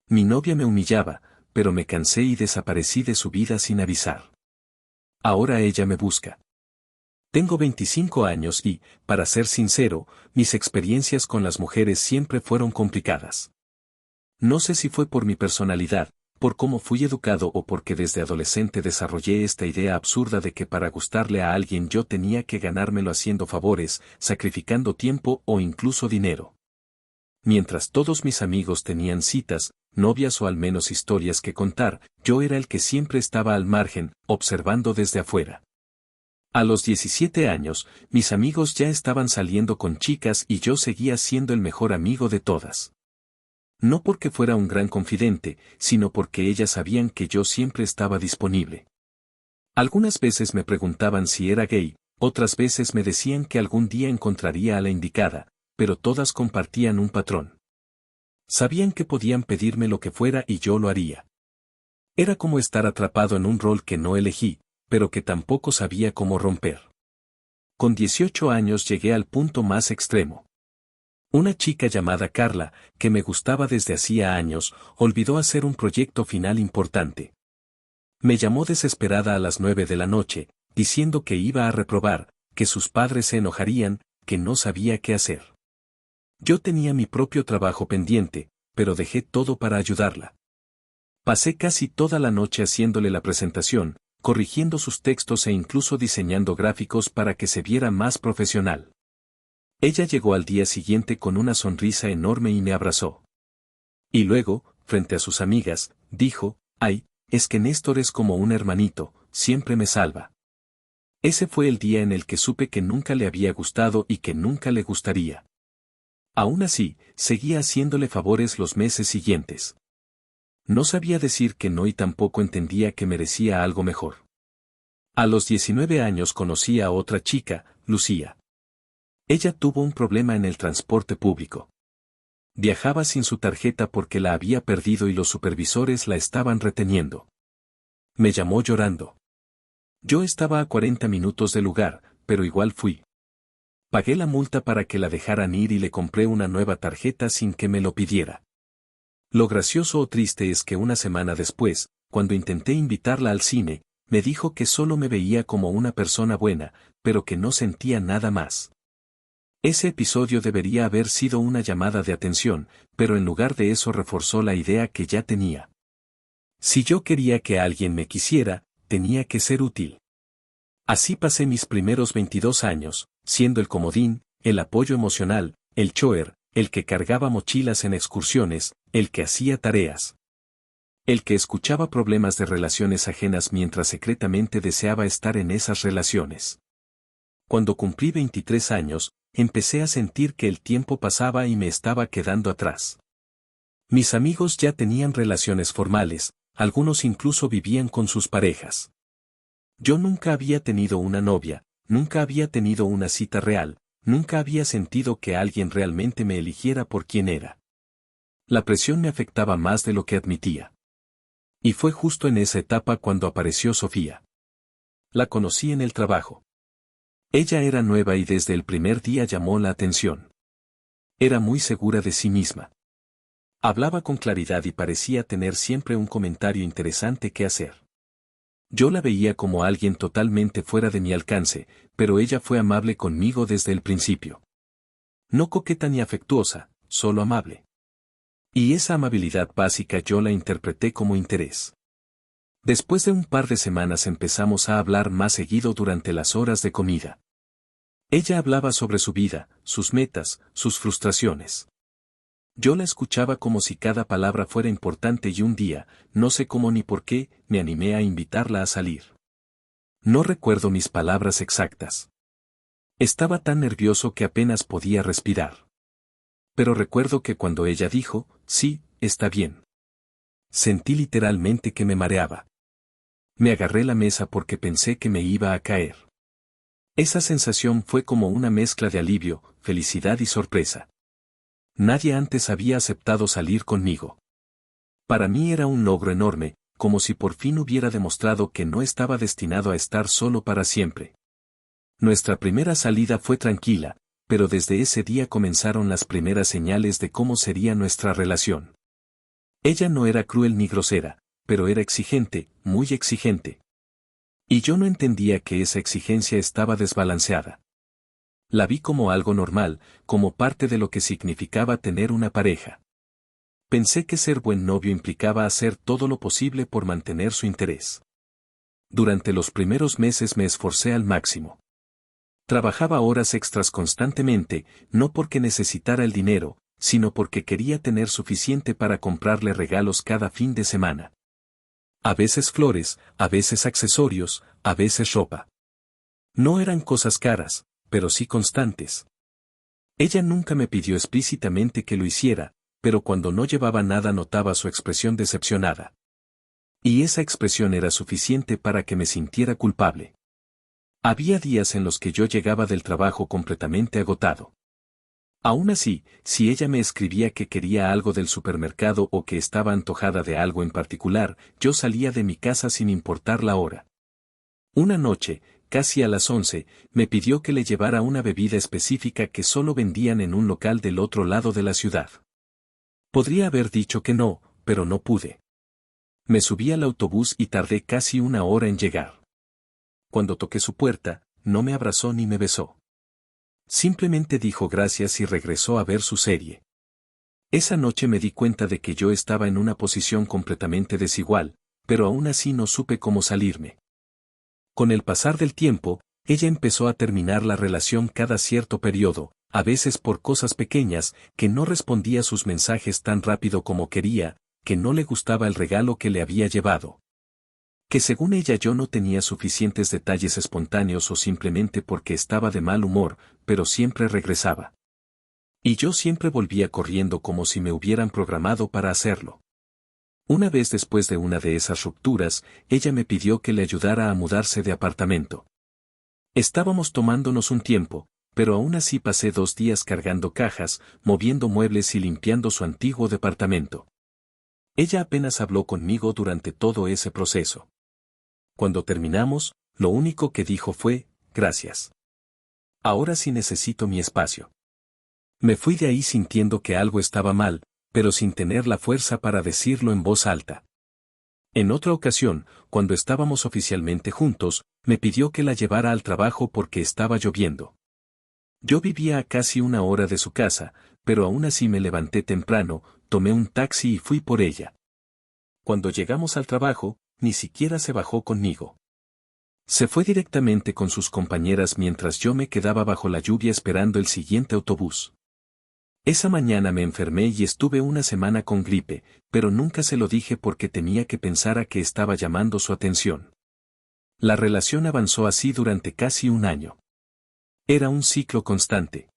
Mi novia me humillaba, pero me cansé y desaparecí de su vida sin avisar. Ahora ella me busca. Tengo 25 años y, para ser sincero, mis experiencias con las mujeres siempre fueron complicadas. No sé si fue por mi personalidad, por cómo fui educado o porque desde adolescente desarrollé esta idea absurda de que para gustarle a alguien yo tenía que ganármelo haciendo favores, sacrificando tiempo o incluso dinero. Mientras todos mis amigos tenían citas, novias o al menos historias que contar, yo era el que siempre estaba al margen, observando desde afuera. A los 17 años, mis amigos ya estaban saliendo con chicas y yo seguía siendo el mejor amigo de todas. No porque fuera un gran confidente, sino porque ellas sabían que yo siempre estaba disponible. Algunas veces me preguntaban si era gay, otras veces me decían que algún día encontraría a la indicada, pero todas compartían un patrón. Sabían que podían pedirme lo que fuera y yo lo haría. Era como estar atrapado en un rol que no elegí, pero que tampoco sabía cómo romper. Con 18 años llegué al punto más extremo. Una chica llamada Carla, que me gustaba desde hacía años, olvidó hacer un proyecto final importante. Me llamó desesperada a las 9 de la noche, diciendo que iba a reprobar, que sus padres se enojarían, que no sabía qué hacer. Yo tenía mi propio trabajo pendiente, pero dejé todo para ayudarla. Pasé casi toda la noche haciéndole la presentación, corrigiendo sus textos e incluso diseñando gráficos para que se viera más profesional. Ella llegó al día siguiente con una sonrisa enorme y me abrazó. Y luego, frente a sus amigas, dijo, «Ay, es que Néstor es como un hermanito, siempre me salva». Ese fue el día en el que supe que nunca le había gustado y que nunca le gustaría. Aún así, seguía haciéndole favores los meses siguientes. No sabía decir que no y tampoco entendía que merecía algo mejor. A los 19 años conocí a otra chica, Lucía. Ella tuvo un problema en el transporte público. Viajaba sin su tarjeta porque la había perdido y los supervisores la estaban reteniendo. Me llamó llorando. Yo estaba a 40 minutos del lugar, pero igual fui. Pagué la multa para que la dejaran ir y le compré una nueva tarjeta sin que me lo pidiera. Lo gracioso o triste es que una semana después, cuando intenté invitarla al cine, me dijo que solo me veía como una persona buena, pero que no sentía nada más. Ese episodio debería haber sido una llamada de atención, pero en lugar de eso reforzó la idea que ya tenía. Si yo quería que alguien me quisiera, tenía que ser útil. Así pasé mis primeros 22 años, siendo el comodín, el apoyo emocional, el choer, el que cargaba mochilas en excursiones, el que hacía tareas. El que escuchaba problemas de relaciones ajenas mientras secretamente deseaba estar en esas relaciones. Cuando cumplí 23 años, empecé a sentir que el tiempo pasaba y me estaba quedando atrás. Mis amigos ya tenían relaciones formales, algunos incluso vivían con sus parejas. Yo nunca había tenido una novia, nunca había tenido una cita real, nunca había sentido que alguien realmente me eligiera por quien era. La presión me afectaba más de lo que admitía. Y fue justo en esa etapa cuando apareció Sofía. La conocí en el trabajo. Ella era nueva y desde el primer día llamó la atención. Era muy segura de sí misma. Hablaba con claridad y parecía tener siempre un comentario interesante que hacer. Yo la veía como alguien totalmente fuera de mi alcance, pero ella fue amable conmigo desde el principio. No coqueta ni afectuosa, solo amable. Y esa amabilidad básica yo la interpreté como interés. Después de un par de semanas empezamos a hablar más seguido durante las horas de comida. Ella hablaba sobre su vida, sus metas, sus frustraciones. Yo la escuchaba como si cada palabra fuera importante y un día, no sé cómo ni por qué, me animé a invitarla a salir. No recuerdo mis palabras exactas. Estaba tan nervioso que apenas podía respirar. Pero recuerdo que cuando ella dijo, sí, está bien. Sentí literalmente que me mareaba. Me agarré la mesa porque pensé que me iba a caer. Esa sensación fue como una mezcla de alivio, felicidad y sorpresa. Nadie antes había aceptado salir conmigo. Para mí era un logro enorme, como si por fin hubiera demostrado que no estaba destinado a estar solo para siempre. Nuestra primera salida fue tranquila, pero desde ese día comenzaron las primeras señales de cómo sería nuestra relación. Ella no era cruel ni grosera, pero era exigente, muy exigente. Y yo no entendía que esa exigencia estaba desbalanceada. La vi como algo normal, como parte de lo que significaba tener una pareja. Pensé que ser buen novio implicaba hacer todo lo posible por mantener su interés. Durante los primeros meses me esforcé al máximo. Trabajaba horas extras constantemente, no porque necesitara el dinero, sino porque quería tener suficiente para comprarle regalos cada fin de semana. A veces flores, a veces accesorios, a veces ropa. No eran cosas caras, pero sí constantes. Ella nunca me pidió explícitamente que lo hiciera, pero cuando no llevaba nada notaba su expresión decepcionada. Y esa expresión era suficiente para que me sintiera culpable. Había días en los que yo llegaba del trabajo completamente agotado. Aún así, si ella me escribía que quería algo del supermercado o que estaba antojada de algo en particular, yo salía de mi casa sin importar la hora. Una noche, casi a las 11, me pidió que le llevara una bebida específica que solo vendían en un local del otro lado de la ciudad. Podría haber dicho que no, pero no pude. Me subí al autobús y tardé casi una hora en llegar. Cuando toqué su puerta, no me abrazó ni me besó. Simplemente dijo gracias y regresó a ver su serie. Esa noche me di cuenta de que yo estaba en una posición completamente desigual, pero aún así no supe cómo salirme. Con el pasar del tiempo, ella empezó a terminar la relación cada cierto periodo, a veces por cosas pequeñas, que no respondía a sus mensajes tan rápido como quería, que no le gustaba el regalo que le había llevado. Que según ella yo no tenía suficientes detalles espontáneos o simplemente porque estaba de mal humor, pero siempre regresaba. Y yo siempre volvía corriendo como si me hubieran programado para hacerlo. Una vez después de una de esas rupturas, ella me pidió que le ayudara a mudarse de apartamento. Estábamos tomándonos un tiempo, pero aún así pasé 2 días cargando cajas, moviendo muebles y limpiando su antiguo departamento. Ella apenas habló conmigo durante todo ese proceso. Cuando terminamos, lo único que dijo fue, gracias. Ahora sí necesito mi espacio. Me fui de ahí sintiendo que algo estaba mal, pero sin tener la fuerza para decirlo en voz alta. En otra ocasión, cuando estábamos oficialmente juntos, me pidió que la llevara al trabajo porque estaba lloviendo. Yo vivía a casi una hora de su casa, pero aún así me levanté temprano, tomé un taxi y fui por ella. Cuando llegamos al trabajo, ni siquiera se bajó conmigo. Se fue directamente con sus compañeras mientras yo me quedaba bajo la lluvia esperando el siguiente autobús. Esa mañana me enfermé y estuve una semana con gripe, pero nunca se lo dije porque temía que pensara que estaba llamando su atención. La relación avanzó así durante casi un año. Era un ciclo constante.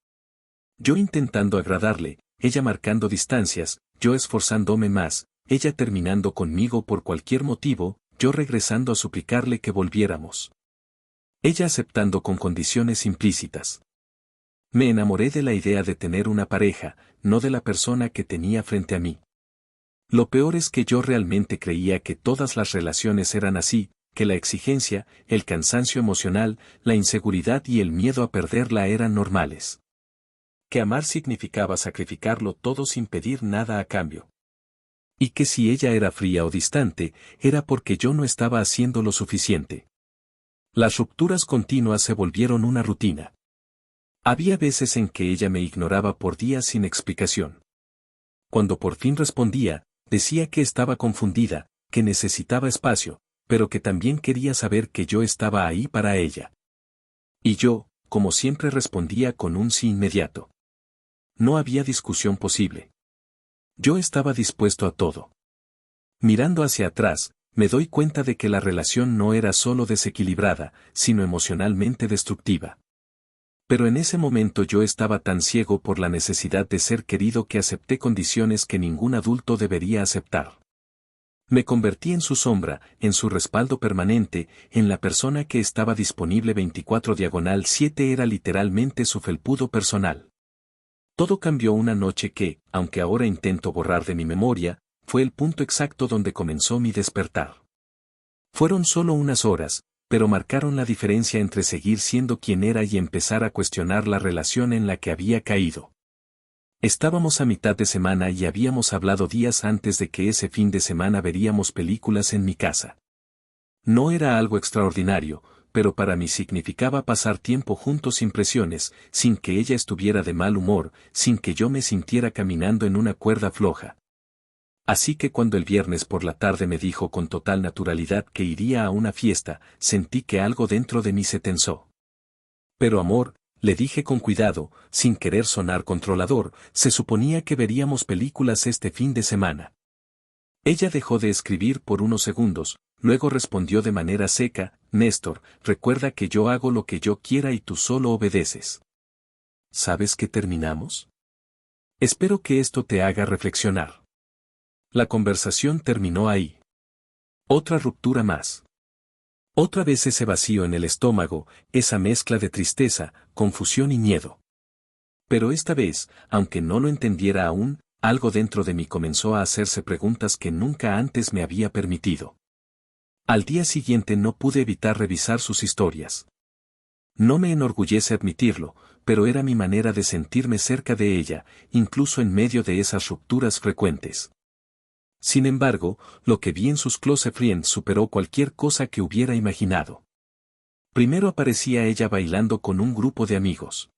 Yo intentando agradarle, ella marcando distancias, yo esforzándome más, ella terminando conmigo por cualquier motivo, yo regresando a suplicarle que volviéramos. Ella aceptando con condiciones implícitas. Me enamoré de la idea de tener una pareja, no de la persona que tenía frente a mí. Lo peor es que yo realmente creía que todas las relaciones eran así, que la exigencia, el cansancio emocional, la inseguridad y el miedo a perderla eran normales. Que amar significaba sacrificarlo todo sin pedir nada a cambio. Y que si ella era fría o distante, era porque yo no estaba haciendo lo suficiente. Las rupturas continuas se volvieron una rutina. Había veces en que ella me ignoraba por días sin explicación. Cuando por fin respondía, decía que estaba confundida, que necesitaba espacio, pero que también quería saber que yo estaba ahí para ella. Y yo, como siempre respondía con un sí inmediato. No había discusión posible. Yo estaba dispuesto a todo. Mirando hacia atrás, me doy cuenta de que la relación no era solo desequilibrada, sino emocionalmente destructiva. Pero en ese momento yo estaba tan ciego por la necesidad de ser querido que acepté condiciones que ningún adulto debería aceptar. Me convertí en su sombra, en su respaldo permanente, en la persona que estaba disponible 24/7 era literalmente su felpudo personal. Todo cambió una noche que, aunque ahora intento borrar de mi memoria, fue el punto exacto donde comenzó mi despertar. Fueron solo unas horas, pero marcaron la diferencia entre seguir siendo quien era y empezar a cuestionar la relación en la que había caído. Estábamos a mitad de semana y habíamos hablado días antes de que ese fin de semana veríamos películas en mi casa. No era algo extraordinario, pero para mí significaba pasar tiempo juntos sin presiones, sin que ella estuviera de mal humor, sin que yo me sintiera caminando en una cuerda floja. Así que cuando el viernes por la tarde me dijo con total naturalidad que iría a una fiesta, sentí que algo dentro de mí se tensó. Pero amor, le dije con cuidado, sin querer sonar controlador, se suponía que veríamos películas este fin de semana. Ella dejó de escribir por unos segundos, luego respondió de manera seca, Néstor, recuerda que yo hago lo que yo quiera y tú solo obedeces. ¿Sabes que terminamos? Espero que esto te haga reflexionar. La conversación terminó ahí. Otra ruptura más. Otra vez ese vacío en el estómago, esa mezcla de tristeza, confusión y miedo. Pero esta vez, aunque no lo entendiera aún, algo dentro de mí comenzó a hacerse preguntas que nunca antes me había permitido. Al día siguiente no pude evitar revisar sus historias. No me enorgullece admitirlo, pero era mi manera de sentirme cerca de ella, incluso en medio de esas rupturas frecuentes. Sin embargo, lo que vi en sus close friends superó cualquier cosa que hubiera imaginado. Primero aparecía ella bailando con un grupo de amigos.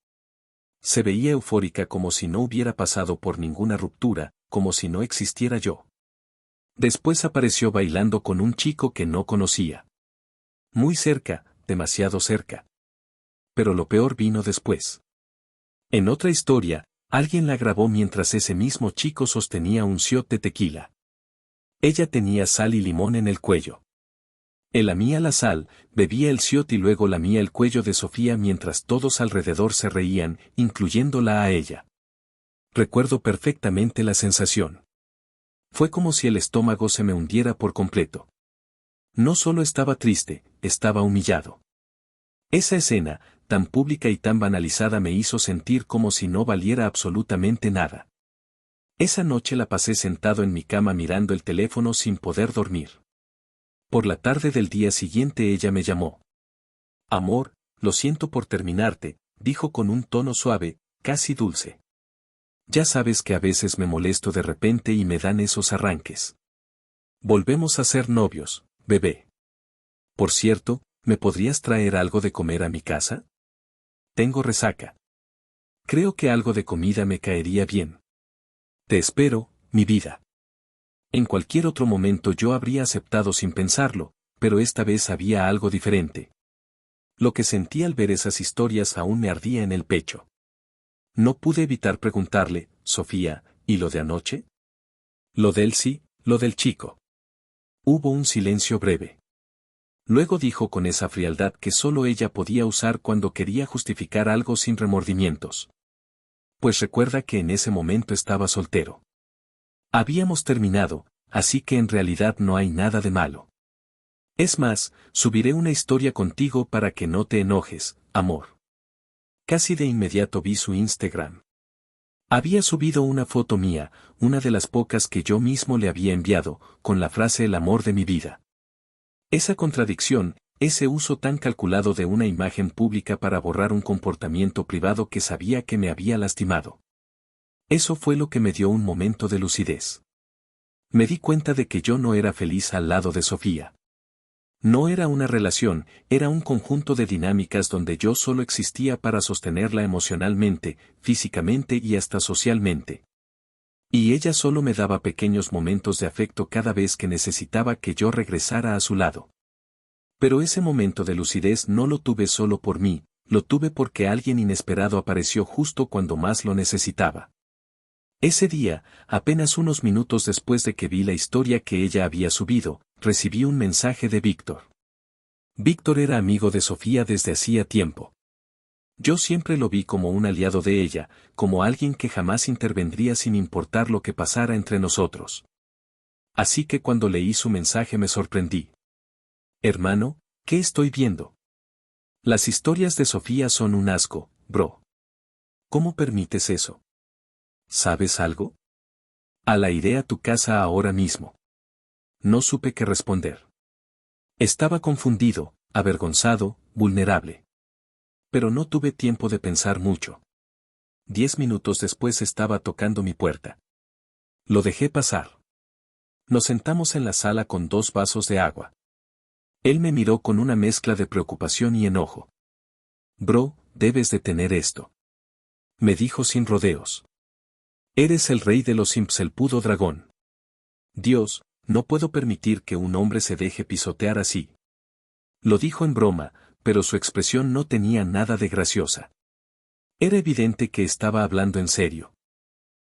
Se veía eufórica como si no hubiera pasado por ninguna ruptura, como si no existiera yo. Después apareció bailando con un chico que no conocía. Muy cerca, demasiado cerca. Pero lo peor vino después. En otra historia, alguien la grabó mientras ese mismo chico sostenía un shot de tequila. Ella tenía sal y limón en el cuello. Él lamía la sal, bebía el shot y luego lamía el cuello de Sofía mientras todos alrededor se reían, incluyéndola a ella. Recuerdo perfectamente la sensación. Fue como si el estómago se me hundiera por completo. No solo estaba triste, estaba humillado. Esa escena, tan pública y tan banalizada me hizo sentir como si no valiera absolutamente nada. Esa noche la pasé sentado en mi cama mirando el teléfono sin poder dormir. Por la tarde del día siguiente ella me llamó. Amor, lo siento por terminarte, dijo con un tono suave, casi dulce. Ya sabes que a veces me molesto de repente y me dan esos arranques. Volvemos a ser novios, bebé. Por cierto, ¿me podrías traer algo de comer a mi casa? Tengo resaca. Creo que algo de comida me caería bien. Te espero, mi vida. En cualquier otro momento yo habría aceptado sin pensarlo, pero esta vez había algo diferente. Lo que sentí al ver esas historias aún me ardía en el pecho. No pude evitar preguntarle, Sofía, ¿y lo de anoche? Lo del sí, lo del chico. Hubo un silencio breve. Luego dijo con esa frialdad que solo ella podía usar cuando quería justificar algo sin remordimientos. Pues recuerda que en ese momento estaba soltero. Habíamos terminado, así que en realidad no hay nada de malo. Es más, subiré una historia contigo para que no te enojes, amor. Casi de inmediato vi su Instagram. Había subido una foto mía, una de las pocas que yo mismo le había enviado, con la frase el amor de mi vida. Esa contradicción, ese uso tan calculado de una imagen pública para borrar un comportamiento privado que sabía que me había lastimado. Eso fue lo que me dio un momento de lucidez. Me di cuenta de que yo no era feliz al lado de Sofía. No era una relación, era un conjunto de dinámicas donde yo solo existía para sostenerla emocionalmente, físicamente y hasta socialmente. Y ella solo me daba pequeños momentos de afecto cada vez que necesitaba que yo regresara a su lado. Pero ese momento de lucidez no lo tuve solo por mí, lo tuve porque alguien inesperado apareció justo cuando más lo necesitaba. Ese día, apenas unos minutos después de que vi la historia que ella había subido, recibí un mensaje de Víctor. Víctor era amigo de Sofía desde hacía tiempo. Yo siempre lo vi como un aliado de ella, como alguien que jamás intervendría sin importar lo que pasara entre nosotros. Así que cuando leí su mensaje me sorprendí. Hermano, ¿qué estoy viendo? Las historias de Sofía son un asco, bro. ¿Cómo permites eso? ¿Sabes algo? A la iré a tu casa ahora mismo. No supe qué responder. Estaba confundido, avergonzado, vulnerable. Pero no tuve tiempo de pensar mucho. 10 minutos después estaba tocando mi puerta. Lo dejé pasar. Nos sentamos en la sala con 2 vasos de agua. Él me miró con una mezcla de preocupación y enojo. Bro, debes de tener esto. Me dijo sin rodeos. Eres el rey de los imps, el pudo dragón. Dios, no puedo permitir que un hombre se deje pisotear así. Lo dijo en broma, pero su expresión no tenía nada de graciosa. Era evidente que estaba hablando en serio.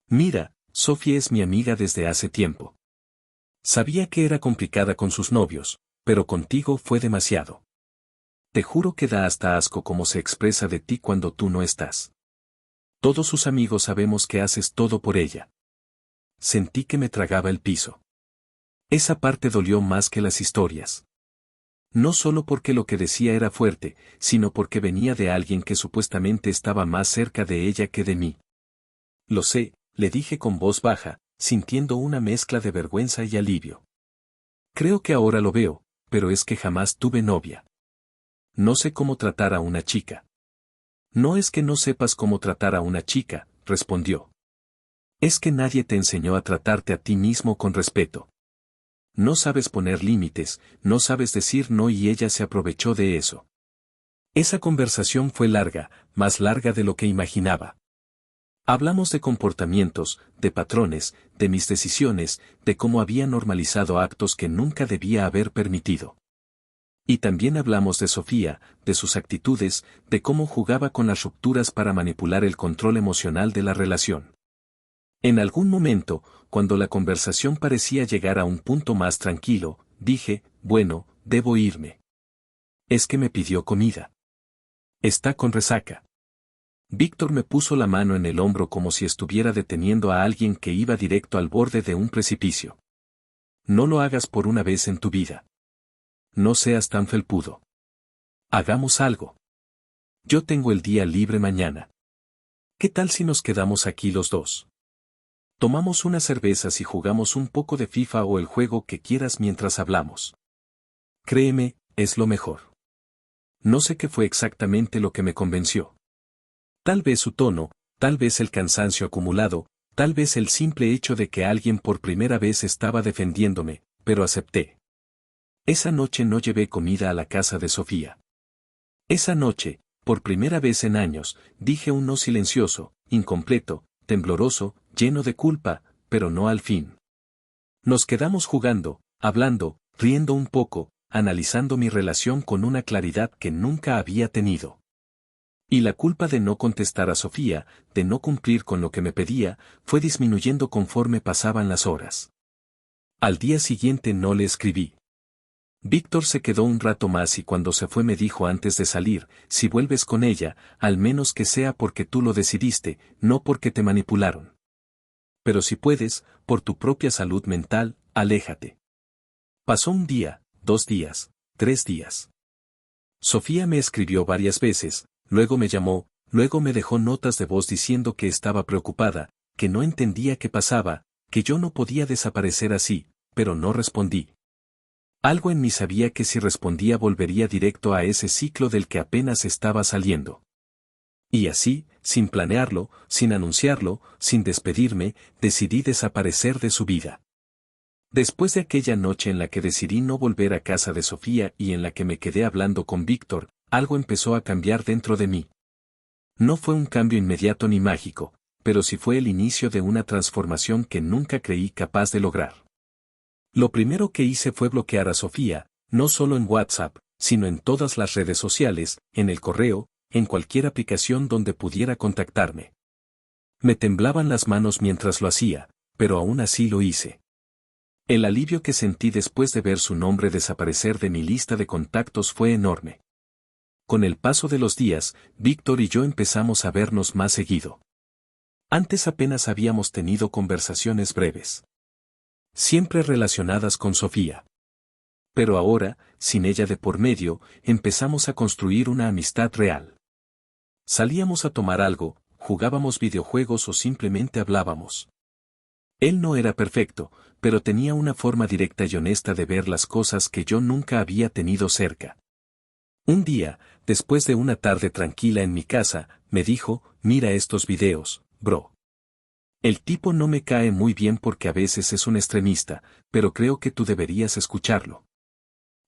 Mira, Sophie es mi amiga desde hace tiempo. Sabía que era complicada con sus novios, pero contigo fue demasiado. Te juro que da hasta asco cómo se expresa de ti cuando tú no estás. Todos sus amigos sabemos que haces todo por ella. Sentí que me tragaba el piso. Esa parte dolió más que las historias. No solo porque lo que decía era fuerte, sino porque venía de alguien que supuestamente estaba más cerca de ella que de mí. Lo sé, le dije con voz baja, sintiendo una mezcla de vergüenza y alivio. Creo que ahora lo veo, pero es que jamás tuve novia. No sé cómo tratar a una chica. No es que no sepas cómo tratar a una chica, respondió. Es que nadie te enseñó a tratarte a ti mismo con respeto. No sabes poner límites, no sabes decir no y ella se aprovechó de eso. Esa conversación fue larga, más larga de lo que imaginaba. Hablamos de comportamientos, de patrones, de mis decisiones, de cómo había normalizado actos que nunca debía haber permitido. Y también hablamos de Sofía, de sus actitudes, de cómo jugaba con las rupturas para manipular el control emocional de la relación. En algún momento, cuando la conversación parecía llegar a un punto más tranquilo, dije, bueno, debo irme. Es que me pidió comida. Está con resaca. Víctor me puso la mano en el hombro como si estuviera deteniendo a alguien que iba directo al borde de un precipicio. No lo hagas por una vez en tu vida. No seas tan felpudo. Hagamos algo. Yo tengo el día libre mañana. ¿Qué tal si nos quedamos aquí los dos? Tomamos unas cervezas y jugamos un poco de FIFA o el juego que quieras mientras hablamos. Créeme, es lo mejor. No sé qué fue exactamente lo que me convenció. Tal vez su tono, tal vez el cansancio acumulado, tal vez el simple hecho de que alguien por primera vez estaba defendiéndome, pero acepté. Esa noche no llevé comida a la casa de Sofía. Esa noche, por primera vez en años, dije un no silencioso, incompleto, tembloroso, lleno de culpa, pero no al fin. Nos quedamos jugando, hablando, riendo un poco, analizando mi relación con una claridad que nunca había tenido. Y la culpa de no contestar a Sofía, de no cumplir con lo que me pedía, fue disminuyendo conforme pasaban las horas. Al día siguiente no le escribí. Víctor se quedó un rato más y cuando se fue me dijo antes de salir, si vuelves con ella, al menos que sea porque tú lo decidiste, no porque te manipularon. Pero si puedes, por tu propia salud mental, aléjate. Pasó un día, 2 días, 3 días. Sofía me escribió varias veces, luego me llamó, luego me dejó notas de voz diciendo que estaba preocupada, que no entendía qué pasaba, que yo no podía desaparecer así, pero no respondí. Algo en mí sabía que si respondía volvería directo a ese ciclo del que apenas estaba saliendo. Y así, sin planearlo, sin anunciarlo, sin despedirme, decidí desaparecer de su vida. Después de aquella noche en la que decidí no volver a casa de Sofía y en la que me quedé hablando con Víctor, algo empezó a cambiar dentro de mí. No fue un cambio inmediato ni mágico, pero sí fue el inicio de una transformación que nunca creí capaz de lograr. Lo primero que hice fue bloquear a Sofía, no solo en WhatsApp, sino en todas las redes sociales, en el correo, en cualquier aplicación donde pudiera contactarme. Me temblaban las manos mientras lo hacía, pero aún así lo hice. El alivio que sentí después de ver su nombre desaparecer de mi lista de contactos fue enorme. Con el paso de los días, Víctor y yo empezamos a vernos más seguido. Antes apenas habíamos tenido conversaciones breves. Siempre relacionadas con Sofía. Pero ahora, sin ella de por medio, empezamos a construir una amistad real. Salíamos a tomar algo, jugábamos videojuegos o simplemente hablábamos. Él no era perfecto, pero tenía una forma directa y honesta de ver las cosas que yo nunca había tenido cerca. Un día, después de una tarde tranquila en mi casa, me dijo, Mira estos videos, bro. El tipo no me cae muy bien porque a veces es un extremista, pero creo que tú deberías escucharlo.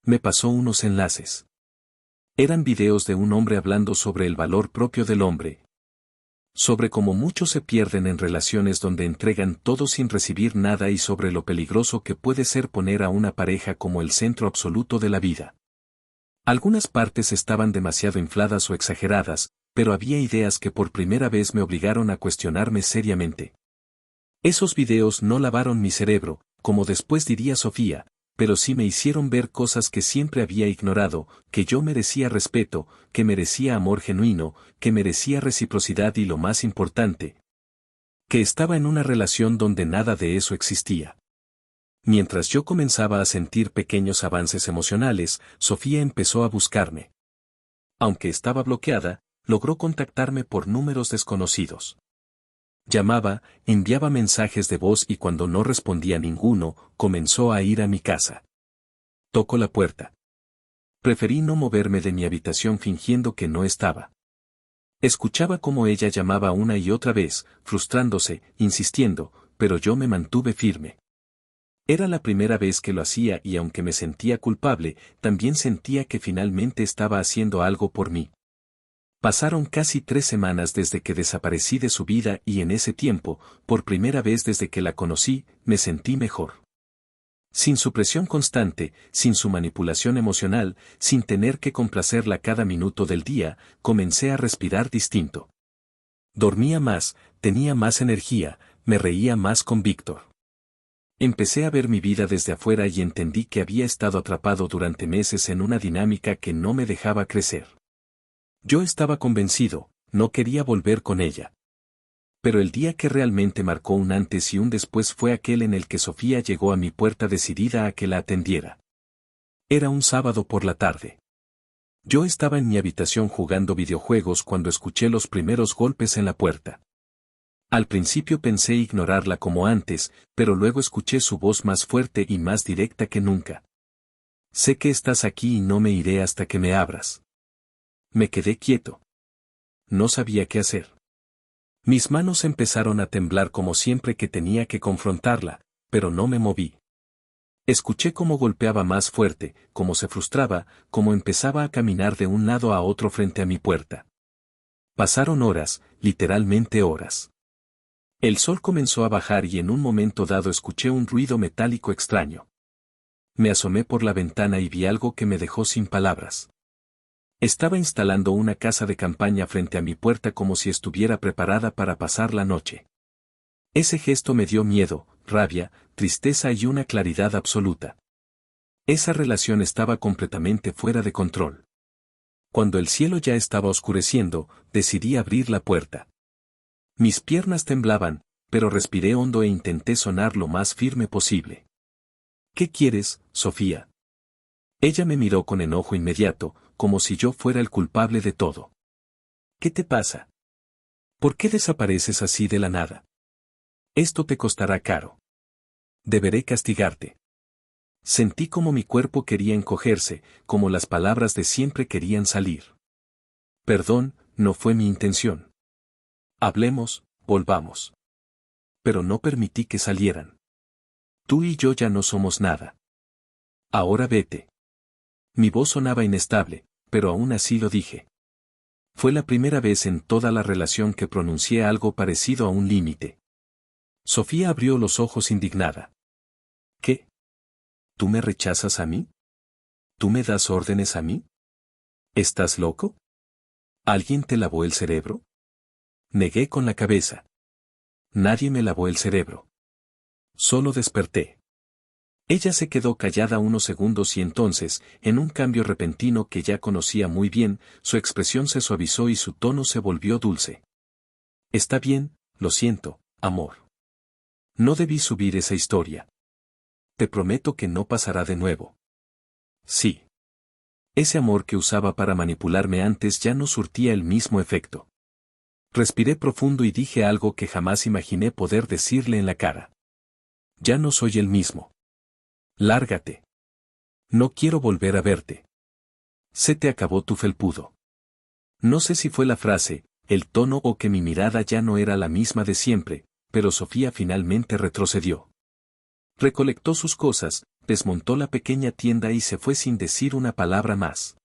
Me pasó unos enlaces. Eran videos de un hombre hablando sobre el valor propio del hombre. Sobre cómo muchos se pierden en relaciones donde entregan todo sin recibir nada y sobre lo peligroso que puede ser poner a una pareja como el centro absoluto de la vida. Algunas partes estaban demasiado infladas o exageradas, pero había ideas que por primera vez me obligaron a cuestionarme seriamente. Esos videos no lavaron mi cerebro, como después diría Sofía, pero sí me hicieron ver cosas que siempre había ignorado, que yo merecía respeto, que merecía amor genuino, que merecía reciprocidad y lo más importante, que estaba en una relación donde nada de eso existía. Mientras yo comenzaba a sentir pequeños avances emocionales, Sofía empezó a buscarme. Aunque estaba bloqueada, logró contactarme por números desconocidos. Llamaba, enviaba mensajes de voz y cuando no respondía ninguno, comenzó a ir a mi casa. Tocó la puerta. Preferí no moverme de mi habitación fingiendo que no estaba. Escuchaba cómo ella llamaba una y otra vez, frustrándose, insistiendo, pero yo me mantuve firme. Era la primera vez que lo hacía y aunque me sentía culpable, también sentía que finalmente estaba haciendo algo por mí. Pasaron casi 3 semanas desde que desaparecí de su vida y en ese tiempo, por primera vez desde que la conocí, me sentí mejor. Sin su presión constante, sin su manipulación emocional, sin tener que complacerla cada minuto del día, comencé a respirar distinto. Dormía más, tenía más energía, me reía más con Víctor. Empecé a ver mi vida desde afuera y entendí que había estado atrapado durante meses en una dinámica que no me dejaba crecer. Yo estaba convencido, no quería volver con ella. Pero el día que realmente marcó un antes y un después fue aquel en el que Sofía llegó a mi puerta decidida a que la atendiera. Era un sábado por la tarde. Yo estaba en mi habitación jugando videojuegos cuando escuché los primeros golpes en la puerta. Al principio pensé ignorarla como antes, pero luego escuché su voz más fuerte y más directa que nunca. Sé que estás aquí y no me iré hasta que me abras. Me quedé quieto. No sabía qué hacer. Mis manos empezaron a temblar como siempre que tenía que confrontarla, pero no me moví. Escuché cómo golpeaba más fuerte, cómo se frustraba, cómo empezaba a caminar de un lado a otro frente a mi puerta. Pasaron horas, literalmente horas. El sol comenzó a bajar y en un momento dado escuché un ruido metálico extraño. Me asomé por la ventana y vi algo que me dejó sin palabras. Estaba instalando una casa de campaña frente a mi puerta como si estuviera preparada para pasar la noche. Ese gesto me dio miedo, rabia, tristeza y una claridad absoluta. Esa relación estaba completamente fuera de control. Cuando el cielo ya estaba oscureciendo, decidí abrir la puerta. Mis piernas temblaban, pero respiré hondo e intenté sonar lo más firme posible. ¿Qué quieres, Sofía? Ella me miró con enojo inmediato, como si yo fuera el culpable de todo. ¿Qué te pasa? ¿Por qué desapareces así de la nada? Esto te costará caro. Deberé castigarte. Sentí como mi cuerpo quería encogerse, como las palabras de siempre querían salir. Perdón, no fue mi intención. Hablemos, volvamos. Pero no permití que salieran. Tú y yo ya no somos nada. Ahora vete. Mi voz sonaba inestable, pero aún así lo dije. Fue la primera vez en toda la relación que pronuncié algo parecido a un límite. Sofía abrió los ojos indignada. ¿Qué? ¿Tú me rechazas a mí? ¿Tú me das órdenes a mí? ¿Estás loco? ¿Alguien te lavó el cerebro? Negué con la cabeza. Nadie me lavó el cerebro. Solo desperté. Ella se quedó callada unos segundos y entonces, en un cambio repentino que ya conocía muy bien, su expresión se suavizó y su tono se volvió dulce. Está bien, lo siento, amor. No debí subir esa historia. Te prometo que no pasará de nuevo. Sí. Ese amor que usaba para manipularme antes ya no surtía el mismo efecto. Respiré profundo y dije algo que jamás imaginé poder decirle en la cara. Ya no soy el mismo. Lárgate. No quiero volver a verte. Se te acabó tu felpudo. No sé si fue la frase, el tono o que mi mirada ya no era la misma de siempre, pero Sofía finalmente retrocedió. Recolectó sus cosas, desmontó la pequeña tienda y se fue sin decir una palabra más.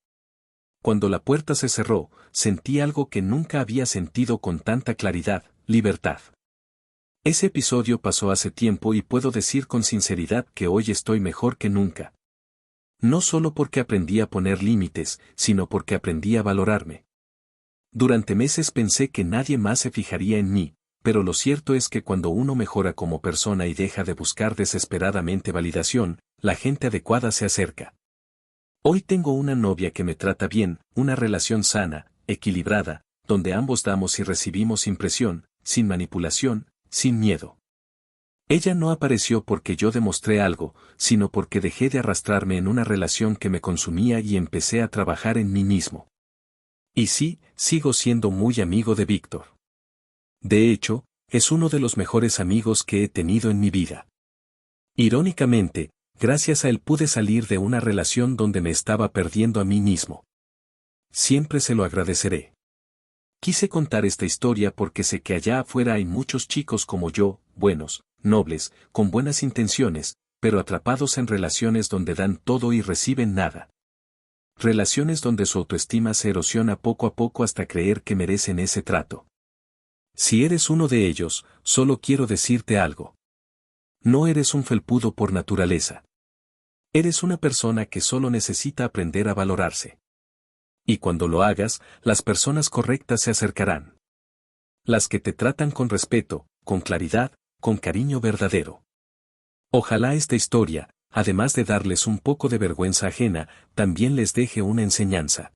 Cuando la puerta se cerró, sentí algo que nunca había sentido con tanta claridad: libertad. Ese episodio pasó hace tiempo y puedo decir con sinceridad que hoy estoy mejor que nunca. No solo porque aprendí a poner límites, sino porque aprendí a valorarme. Durante meses pensé que nadie más se fijaría en mí, pero lo cierto es que cuando uno mejora como persona y deja de buscar desesperadamente validación, la gente adecuada se acerca. Hoy tengo una novia que me trata bien, una relación sana, equilibrada, donde ambos damos y recibimos sin presión, sin manipulación, sin miedo. Ella no apareció porque yo demostré algo, sino porque dejé de arrastrarme en una relación que me consumía y empecé a trabajar en mí mismo. Y sí, sigo siendo muy amigo de Víctor. De hecho, es uno de los mejores amigos que he tenido en mi vida. Irónicamente, gracias a él pude salir de una relación donde me estaba perdiendo a mí mismo. Siempre se lo agradeceré. Quise contar esta historia porque sé que allá afuera hay muchos chicos como yo, buenos, nobles, con buenas intenciones, pero atrapados en relaciones donde dan todo y reciben nada. Relaciones donde su autoestima se erosiona poco a poco hasta creer que merecen ese trato. Si eres uno de ellos, solo quiero decirte algo. No eres un felpudo por naturaleza. Eres una persona que solo necesita aprender a valorarse. Y cuando lo hagas, las personas correctas se acercarán. Las que te tratan con respeto, con claridad, con cariño verdadero. Ojalá esta historia, además de darles un poco de vergüenza ajena, también les deje una enseñanza.